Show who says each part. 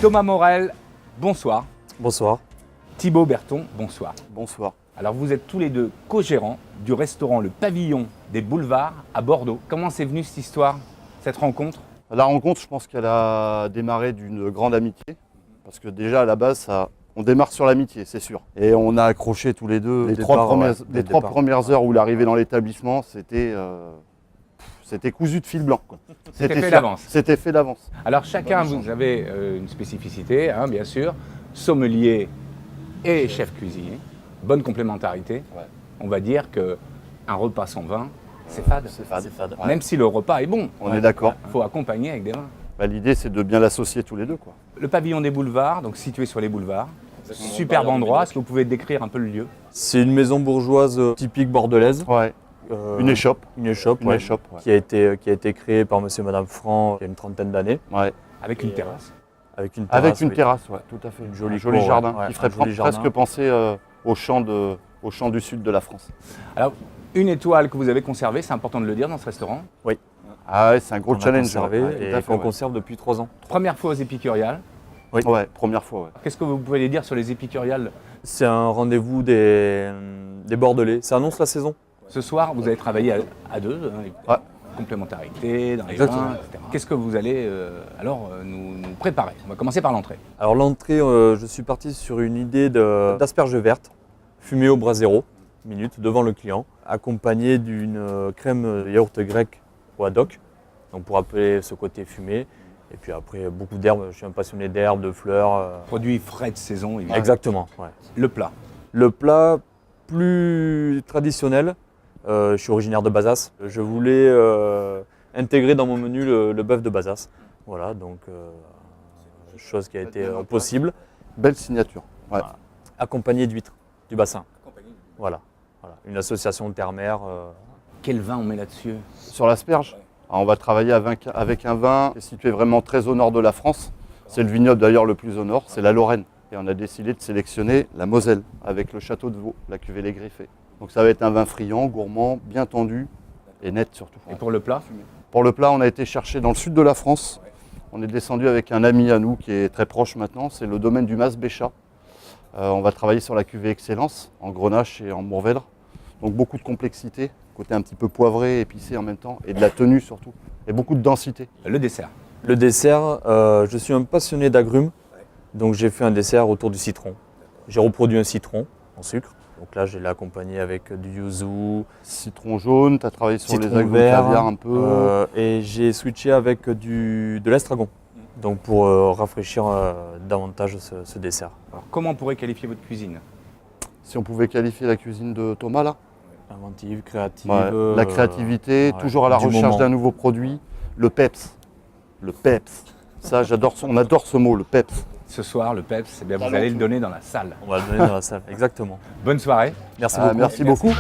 Speaker 1: Thomas Morel, bonsoir.
Speaker 2: Bonsoir.
Speaker 1: Thibaut Berton, bonsoir.
Speaker 3: Bonsoir.
Speaker 1: Alors vous êtes tous les deux co-gérants du restaurant Le Pavillon des Boulevards à Bordeaux. Comment c'est venu cette histoire, cette rencontre?
Speaker 3: La rencontre, je pense qu'elle a démarré d'une grande amitié. Parce que déjà à la base, on démarre sur l'amitié, c'est sûr. Et on a accroché tous les deux. Les trois premières heures où il arrivait dans l'établissement, c'était cousu de fil blanc, quoi.
Speaker 1: C'était fait d'avance.
Speaker 3: C'était fait d'avance.
Speaker 1: Alors chacun, vous avez une spécificité, hein, bien sûr. Sommelier et chef cuisinier. Bonne complémentarité.
Speaker 3: Ouais.
Speaker 1: On va dire qu'un repas sans vin, c'est fade.
Speaker 3: C'est fade. Ouais.
Speaker 1: Même si le repas est bon.
Speaker 3: On est d'accord.
Speaker 1: Il faut accompagner avec des vins.
Speaker 3: L'idée, c'est de bien l'associer tous les deux, quoi.
Speaker 1: Le Pavillon des Boulevards, donc situé sur les boulevards. Superbe endroit. Est-ce que vous pouvez décrire un peu le lieu?
Speaker 2: C'est une maison bourgeoise typique bordelaise.
Speaker 3: Ouais. Une échoppe.
Speaker 2: Une échoppe,
Speaker 3: Une
Speaker 2: ouais,
Speaker 3: échoppe, ouais.
Speaker 2: qui a été créée par monsieur et madame Franc il y a une trentaine d'années.
Speaker 3: Ouais.
Speaker 1: Avec une terrasse.
Speaker 2: Avec une terrasse.
Speaker 3: Avec une
Speaker 2: oui.
Speaker 3: terrasse, ouais, tout à fait.
Speaker 2: Un
Speaker 3: Un
Speaker 2: joli
Speaker 3: joli
Speaker 2: cour,
Speaker 3: jardin
Speaker 2: ouais,
Speaker 3: qui ferait
Speaker 2: un joli
Speaker 3: presque
Speaker 2: jardin.
Speaker 3: penser au champ du sud de la France.
Speaker 1: Alors, une étoile que vous avez conservée, c'est important de le dire dans ce restaurant.
Speaker 3: Ah ouais, c'est un gros
Speaker 2: On a
Speaker 3: challenge.
Speaker 2: conservé
Speaker 3: ouais, tout
Speaker 2: et
Speaker 3: à fait,
Speaker 2: qu'on
Speaker 3: ouais.
Speaker 2: conserve depuis 3 ans.
Speaker 1: Première fois aux Épicuriales.
Speaker 2: Oui.
Speaker 3: Ouais, première fois, ouais.
Speaker 1: Qu'est-ce que vous pouvez dire sur les Épicuriales?
Speaker 2: C'est un rendez-vous des Bordelais. Ça annonce la saison.
Speaker 1: Ce soir, vous allez travailler à deux, hein,
Speaker 3: Ouais.
Speaker 1: complémentarité, dans les
Speaker 2: Exactement.
Speaker 1: vins, etc. Qu'est-ce que vous allez nous préparer? On va commencer par l'entrée.
Speaker 2: Alors l'entrée, je suis parti sur une idée d'asperges vertes, fumées au brasero, minute devant le client, accompagnée d'une crème de yaourt grec au haddock, donc pour appeler ce côté fumé. Et puis après, beaucoup d'herbes, je suis un passionné d'herbes, de fleurs.
Speaker 1: Produit frais de saison, évidemment.
Speaker 2: Exactement. Ouais.
Speaker 1: Le plat.
Speaker 2: Le plat plus traditionnel, je suis originaire de Bazas. Je voulais intégrer dans mon menu le bœuf de Bazas. Voilà, donc chose qui a été possible.
Speaker 3: Belle signature. Ouais.
Speaker 2: Voilà. Accompagné d'huîtres du bassin. Voilà. Une association terre-mer.
Speaker 1: Quel vin on met là-dessus?
Speaker 3: Sur l'asperge, on va travailler avec un vin qui est situé vraiment très au nord de la France. C'est le vignoble d'ailleurs le plus au nord, c'est la Lorraine. Et on a décidé de sélectionner la Moselle avec le château de Vaux, la cuvée Les Griffés. Donc ça va être un vin friand, gourmand, bien tendu et net surtout.
Speaker 1: Et pour le plat?
Speaker 3: Pour le plat, on a été chercher dans le sud de la France. On est descendu avec un ami à nous qui est très proche maintenant, c'est le domaine du Mas-Béchat. On va travailler sur la cuvée Excellence, en Grenache et en Mourvèdre. Donc beaucoup de complexité, côté un petit peu poivré, épicé en même temps, et de la tenue surtout, et beaucoup de densité.
Speaker 1: Le dessert.
Speaker 2: Le dessert, je suis un passionné d'agrumes, donc j'ai fait un dessert autour du citron. J'ai reproduit un citron en sucre, donc là je l'ai accompagné avec du yuzu,
Speaker 3: Citron jaune, tu as travaillé sur les
Speaker 2: citron
Speaker 3: agrumes
Speaker 2: vert,
Speaker 3: caviar un peu.
Speaker 2: et j'ai switché avec de l'estragon, donc pour rafraîchir davantage ce dessert.
Speaker 1: Alors, comment on pourrait qualifier votre cuisine?
Speaker 3: Si on pouvait qualifier la cuisine de Thomas là,
Speaker 2: Inventive, créative.
Speaker 3: ouais, la créativité,
Speaker 2: ouais,
Speaker 3: toujours à la
Speaker 2: du
Speaker 3: recherche
Speaker 2: moment.
Speaker 3: d'un nouveau produit, le peps. Le peps. Ça, on adore ce mot, le peps.
Speaker 1: Ce soir, le peps, eh bien, vous allez le donner dans la salle.
Speaker 2: On va le donner dans la salle, exactement.
Speaker 1: Bonne soirée.
Speaker 2: Merci beaucoup.
Speaker 3: Merci beaucoup.